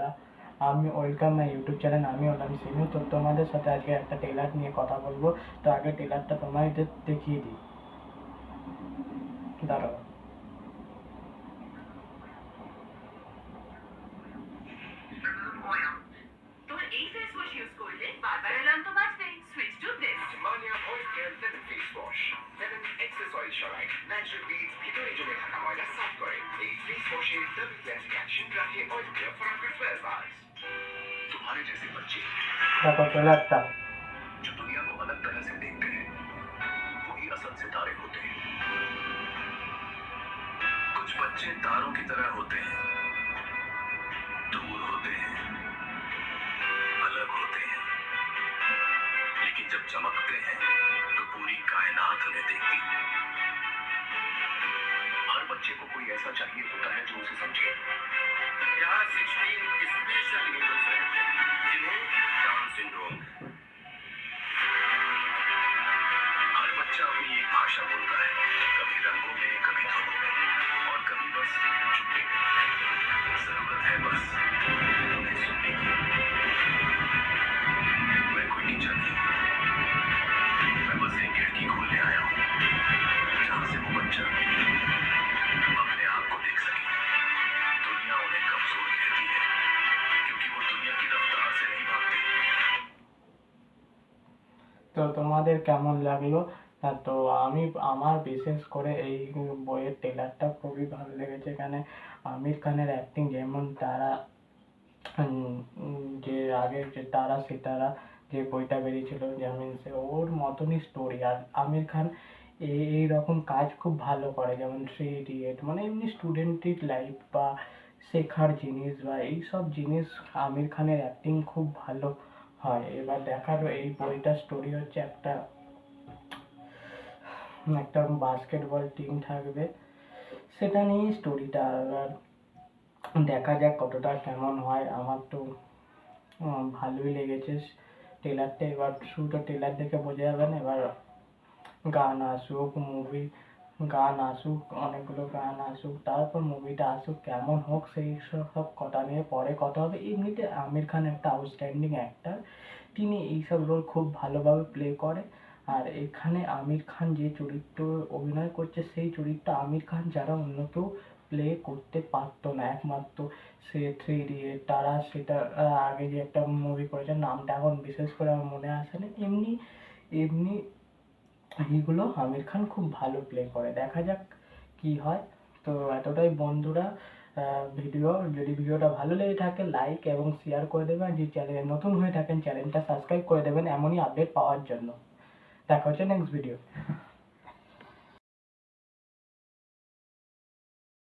বন্ধুরা, আমি welcome my YouTube channel. আমি হলাম সিনু। তো তোমাদের সাথে আজকে একটা ট্রেলার নিয়ে কথা বলবো। তো আগে ট্রেলারটা তোমাদের দেখিয়ে দিই, দাঁড়াও। দেখো ট্রেলারটা। जो दुनिया को अलग तरह से देखते हैं वही असल सितारे होते हैं। कुछ बच्चे तारों की तरह होते हैं, दूर होते हैं, अलग होते हैं, लेकिन जब चमकते हैं तो पूरी कायनात उन्हें देखती है। हर बच्चे को कोई ऐसा चाहिए होता है जो उसे समझे। यहाँ 16 स्पेशल हीरोज हैं जिन्हें डाउन सिंड्रोम। हर बच्चा अपनी एक भाषा बोलता है, कभी रंगों में, कभी धुनों में, और कभी बस चुप्पी में। जरूरत है बस उन्हें सुनने की। मैं कोई टीचर नहीं हूँ, मैं बस एक खिड़की खोलने आया हूँ जहाँ से वो बच्चा अपने आप को देख सके। दुनिया उन्हें कमजोर कहती है क्योंकि वो दुनिया की रफ्तार से नहीं भागते। তো তোমাদের কেমন লাগলো? তো আমার বিশেষ করে এই বইয়ের ট্রেলারটা খুবই ভালো লেগেছে। এখানে আমির খানের অ্যাক্টিং, যেমন তারা যে আগের যে তারা সিতারা যে বইটা বেরিয়েছিল, যেমন সে ওর মতনই স্টোরি। আর আমির খান এই রকম কাজ খুব ভালো করে, যেমন 3 ইডিয়েট, মানে এমনি স্টুডেন্টের লাইফ বা শেখার জিনিস বা এইসব জিনিস আমির খানের অ্যাক্টিং খুব ভালো হয়। এবার দেখারও এই বইটার স্টোরি হচ্ছে একটা একটা বাস্কেটবল টিম থাকবে, সেটা নিয়েই স্টোরিটা। এবার দেখা যাক কতটা কেমন হয়। আমার তো ভালোই লেগেছে ট্রেলারটা। এবার শুধু ট্রেলার দেখে বোঝা যাবে না, এবার গান আসুক, গান আসুক, অনেকগুলো গান আসুক, তারপর মুভিটা আসুক, কেমন হোক সেই সব কথা নিয়ে পরে কথা হবে। এমনিতে আমির খান একটা আউটস্ট্যান্ডিং অ্যাক্টর, তিনি এইসব রোল খুব ভালোভাবে প্লে করে। আর এখানে আমির খান যে চরিত্র অভিনয় করছে, সেই চরিত্র আমির খান ছাড়া অন্য কেউ প্লে করতে পারতো না। একমাত্র সে 3 ইডিয়েট, তারা সেটা আগে যে একটা মুভি করেছে, নামটা এখন বিশেষ করে আমার মনে আসে না। এমনি এমনি এইগুলো আমির খান খুব ভালো প্লে করে। দেখা যাক কি হয়। তো এতটাই বন্ধুরা। যদি ভিডিওটা ভালো লেগে থাকে লাইক এবং শেয়ার করে দেবেন। যে চ্যানেলে নতুন হয়ে থাকেন চ্যানেলটা সাবস্ক্রাইব করে দেবেন এমনই আপডেট পাওয়ার জন্য। দেখা হচ্ছে নেক্সট ভিডিও।